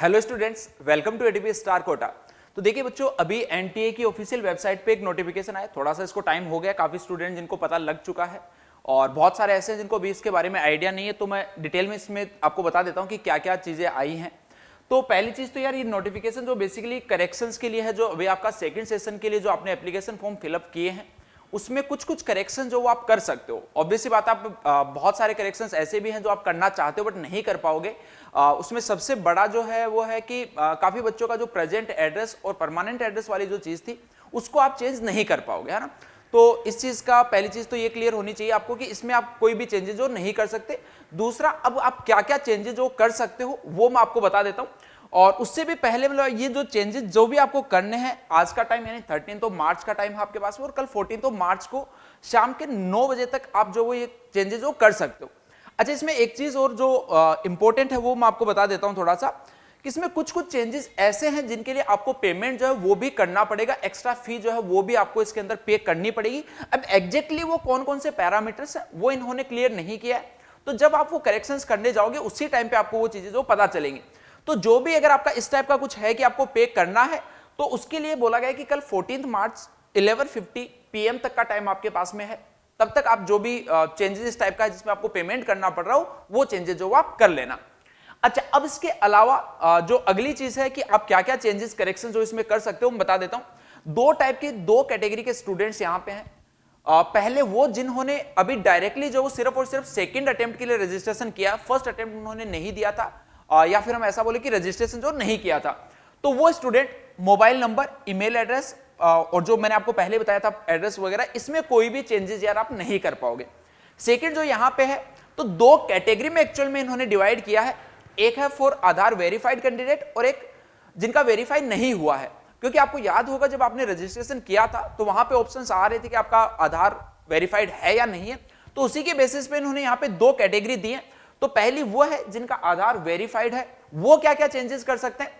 Hello students, welcome to ADP star Kota. तो देखिए बच्चों, अभी एनटीए की ऑफिशियल वेबसाइट पे एक नोटिफिकेशन आया। थोड़ा सा इसको टाइम हो गया, काफी स्टूडेंट जिनको पता लग चुका है और बहुत सारे ऐसे हैं जिनको अभी इसके बारे में आइडिया नहीं है। तो मैं डिटेल में इसमें आपको बता देता हूं कि क्या क्या चीजें आई हैं। तो पहली चीज तो यार, ये नोटिफिकेशन जो बेसिकली करेक्शंस के लिए है, जो अभी आपका सेकंड सेशन के लिए जो आपने एप्लीकेशन फॉर्म फिलअप किए हैं उसमें कुछ कुछ करेक्शन जो वो आप कर सकते हो। ऑब्वियसली बात, आप बहुत सारे करेक्शंस ऐसे भी हैं जो आप करना चाहते हो बट नहीं कर पाओगे। उसमें सबसे बड़ा जो है वो है कि काफी बच्चों का जो प्रेजेंट एड्रेस और परमानेंट एड्रेस वाली जो चीज थी उसको आप चेंज नहीं कर पाओगे, है ना। तो इस चीज का पहली चीज तो ये क्लियर होनी चाहिए आपको कि इसमें आप कोई भी चेंजेस जो नहीं कर सकते। दूसरा, अब आप क्या क्या चेंजेस जो कर सकते हो वो मैं आपको बता देता हूं। और उससे भी पहले मतलब ये जो चेंजेस जो भी आपको करने हैं, आज का टाइम यानी 13 मार्च का टाइम है आपके पास में, और कल 14 मार्च को शाम के 9 बजे तक आप जो वो ये चेंजेस जो कर सकते हो। अच्छा, इसमें एक चीज और जो इंपॉर्टेंट है वो मैं आपको बता देता हूं थोड़ा सा, कि इसमें कुछ कुछ चेंजेस ऐसे हैं जिनके लिए आपको पेमेंट जो है वो भी करना पड़ेगा। एक्स्ट्रा फी जो है वो भी आपको इसके अंदर पे करनी पड़ेगी। अब एग्जैक्टली वो कौन कौन से पैरामीटर्स है वो इन्होंने क्लियर नहीं किया है, तो जब आप वो करेक्शंस करने जाओगे उसी टाइम पे आपको वो चीजें जो पता चलेंगी। तो जो भी अगर आपका इस टाइप का कुछ है कि आपको पे करना है, तो उसके लिए बोला गया है कि कल 14 मार्च 11:50 PM तक का टाइम आपके पास में है। तब तक आप जो भी चेंजेस इस टाइप का है जिसमें आपको पेमेंट करना पड़ रहा हो वो चेंजेस जो आप कर लेना। अच्छा, अब इसके अलावा जो अगली चीज है कि आप क्या क्या चेंजेस करेक्शन जो इसमें कर सकते हो मैं बता देता हूं। दो टाइप के, दो कैटेगरी के स्टूडेंट्स यहां पे हैं। पहले वो जिन्होंने अभी डायरेक्टली जो सिर्फ और सिर्फ सेकंड अटेम्प्ट के लिए रजिस्ट्रेशन किया, फर्स्ट अटेम्प्ट उन्होंने नहीं दिया था, या फिर हम ऐसा बोले कि रजिस्ट्रेशन जो नहीं किया था, तो वो student mobile number, email address और जो मैंने आपको पहले बताया था एड्रेस वगैरह, इसमें कोई भी चेंजेस यार आप नहीं कर पाओगे। सेकंड जो यहां पे है, तो दो कैटेगरी में एक्चुअल में इन्होंने डिवाइड किया है। एक है फॉर आधार वेरीफाइड कैंडिडेट और एक जिनका वेरीफाई नहीं हुआ है। क्योंकि आपको याद होगा जब आपने रजिस्ट्रेशन किया था तो वहां पे ऑप्शंस आ रहे थे कि आपका आधार वेरीफाइड है या नहीं है, तो उसी के बेसिस पे इन्होंने यहां पे दो कैटेगरी दी है। तो पहली वो है जिनका आधार वेरीफाइड है, वो क्या क्या चेंजेस कर सकते हैं।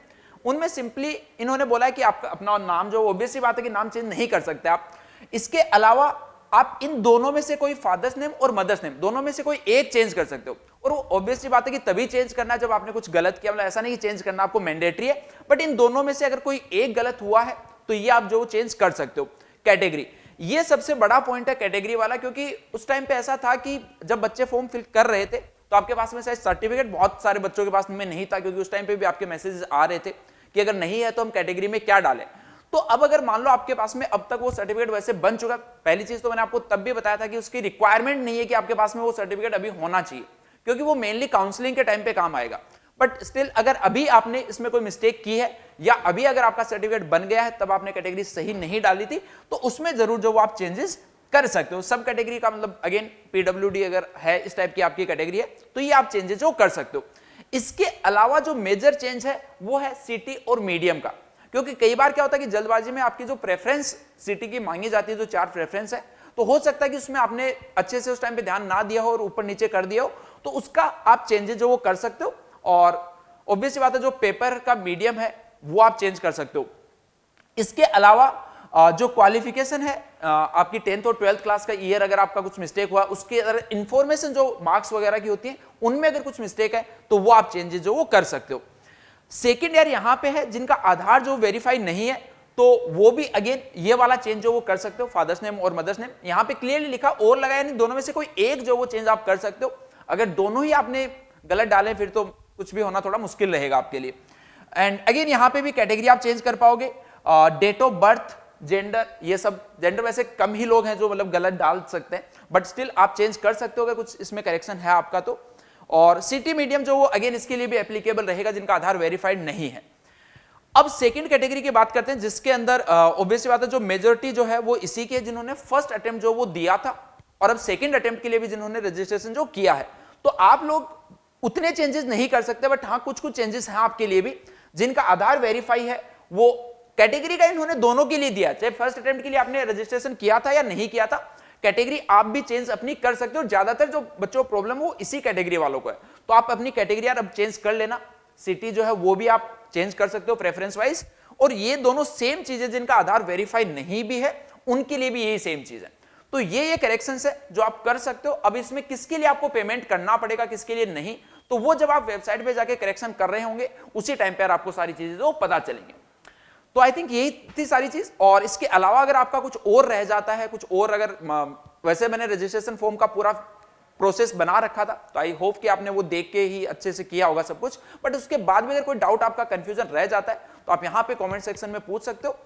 उनमें सिंपली इन्होंने बोला है कि आपका अपना नाम जो, ऑब्वियसली बात है कि नाम चेंज नहीं कर सकते आप। इसके अलावा आप इन दोनों में से कोई फादर्स नेम और मदर्स नेम दोनों में से कोई एक चेंज कर सकते हो। और वो ऑब्वियसली बात है कि तभी चेंज करना है जब आपने कुछ गलत किया, मतलब ऐसा नहीं कि चेंज करना आपको मैंडेटरी है, बट इन दोनों में से अगर कोई एक गलत हुआ है तो ये आप जो चेंज कर सकते हो। कैटेगरी, ये सबसे बड़ा पॉइंट है कैटेगरी वाला, क्योंकि उस टाइम पे ऐसा था कि जब बच्चे फॉर्म फिल कर रहे थे तो आपके पास में शायद सर्टिफिकेट बहुत सारे बच्चों के पास में नहीं था, क्योंकि उस टाइम पे भी आपके मैसेजेस आ रहे थे कि अगर नहीं है तो हम कैटेगरी में क्या डालें। तो अब अगर मान लो आपके पास में अब तक वो सर्टिफिकेट वैसे बन चुका, पहली चीज तो मैंने आपको तब भी बताया था कि उसकी रिक्वायरमेंट नहीं है कि आपके पास में वो सर्टिफिकेट अभी होना चाहिए, क्योंकि वो मेनली काउंसलिंग के टाइम पे काम आएगा। बट स्टिल अगर अभी आपने इसमें कोई मिस्टेक की है या अभी अगर आपका सर्टिफिकेट बन गया है तब आपने कैटेगरी सही नहीं डाली थी, तो उसमें जरूर जो वो आप चेंजेस कर सकते हो। सब कैटेगरी का मतलब अगेन पीडब्ल्यूडी अगर है इस टाइप की आपकी कैटेगरी है तो ये आप चेंजेस जो कर सकते हो। इसके अलावा जो मेजर चेंज है वो है सिटी और मीडियम का, क्योंकि कई बार क्या होता है कि जल्दबाजी में आपकी जो प्रेफरेंस सिटी की मांगी जाती है, जो 4 प्रेफरेंस है, तो हो सकता है कि उसमें आपने अच्छे से उस टाइम पे ध्यान ना दिया हो और ऊपर नीचे कर दिया हो, तो उसका आप चेंजेस जो वो कर सकते हो। और ऑब्वियसली बात है जो पेपर का मीडियम है वो आप चेंज कर सकते हो। इसके अलावा जो क्वालिफिकेशन है आपकी 10th और 12th क्लास का ईयर, अगर आपका कुछ मिस्टेक हुआ उसके अगर इंफॉर्मेशन जो मार्क्स वगैरह की होती है उनमें अगर कुछ मिस्टेक है तो वो आप चेंजेस जो वो कर सकते हो। सेकेंड ईयर यहां पे है जिनका आधार जो वेरीफाई नहीं है, तो वो भी अगेन ये वाला चेंज जो वो कर सकते हो, फादर्स नेम और मदर्स नेम। यहां पे क्लियरली लिखा और लगाया नहीं, दोनों में से कोई एक जो वो चेंज आप कर सकते हो। अगर दोनों ही आपने गलत डाले फिर तो कुछ भी होना थोड़ा मुश्किल रहेगा आपके लिए। एंड अगेन यहां पे भी कैटेगरी आप चेंज कर पाओगे, डेट ऑफ बर्थ, जेंडर, ये सब। जेंडर वैसे कम ही लोग हैं जो मतलब गलत डाल सकते हैं, बट स्टिल आप चेंज कर सकते हो अगर कुछ इसमें करेक्शन है आपका तो। और सिटी मीडियम जो वो अगेन इसके लिए भी एप्लीकेबल रहेगा जिनका आधार वेरीफाइड नहीं है। अब सेकंड कैटेगरी की बात करते हैं जिसके अंदर ऑब्वियसली बात है जो मेजॉरिटी जो है वो इसी के जिन्होंने फर्स्ट अटेम्प्ट जो वो दिया था और अब सेकंड अटेम्प्ट के लिए भी जिन्होंने रजिस्ट्रेशन जो किया है। तो आप लोग उतने चेंजेस नहीं कर सकते, बट हाँ कुछ कुछ चेंजेस हैं आपके लिए भी। जिनका आधार वेरीफाई है वो कैटेगरी का इन्होंने दोनों के लिए दिया, चाहे फर्स्ट अटेम्प्ट के लिए आपने रजिस्ट्रेशन किया था या नहीं किया था, कैटेगरी आप भी चेंज अपनी कर सकते हो। ज्यादातर जो बच्चों को प्रॉब्लम वो इसी कैटेगरी वालों को है, तो आप अपनी कैटेगरी यार अब चेंज कर लेना। सिटी जो है वो भी आप चेंज कर सकते हो प्रेफरेंस वाइज। और ये दोनों सेम चीजें जिनका आधार वेरीफाई नहीं भी है उनके लिए भी यही सेम चीज है। तो ये करेक्शंस है जो आप कर सकते हो। अब इसमें किसके लिए आपको पेमेंट करना पड़ेगा किसके लिए नहीं, तो वो जब आप वेबसाइट पे जाके करेक्शन कर रहे होंगे उसी टाइम पे आपको सारी चीजें जो पता चलेंगी। तो आई थिंक यही थी सारी चीज। और इसके अलावा अगर आपका कुछ और रह जाता है, कुछ और अगर वैसे मैंने रजिस्ट्रेशन फॉर्म का पूरा प्रोसेस बना रखा था, तो आई होप कि आपने वो देख के ही अच्छे से किया होगा सब कुछ, बट उसके बाद में अगर कोई डाउट आपका कंफ्यूजन रह जाता है तो आप यहां पे कमेंट सेक्शन में पूछ सकते हो।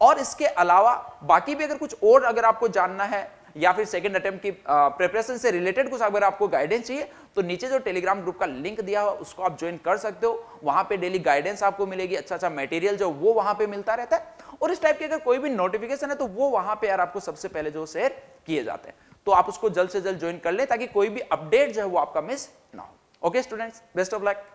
और इसके अलावा बाकी भी अगर कुछ और अगर आपको जानना है या फिर सेकंड अटेम्प्ट की प्रिपरेशन से रिलेटेड कुछ अगर आपको गाइडेंस चाहिए तो नीचे जो टेलीग्राम ग्रुप का लिंक दिया हुआ उसको आप ज्वाइन कर सकते हो। वहां पे डेली गाइडेंस आपको मिलेगी, अच्छा अच्छा मटेरियल जो वो वहां पे मिलता रहता है, और इस टाइप के अगर कोई भी नोटिफिकेशन है तो वो वहां पे यार आपको सबसे पहले जो शेयर किए जाते हैं, तो आप उसको जल्द से जल्द ज्वाइन कर ले ताकि कोई भी अपडेट जो है वो आपका मिस ना हो। Okay students, best of luck.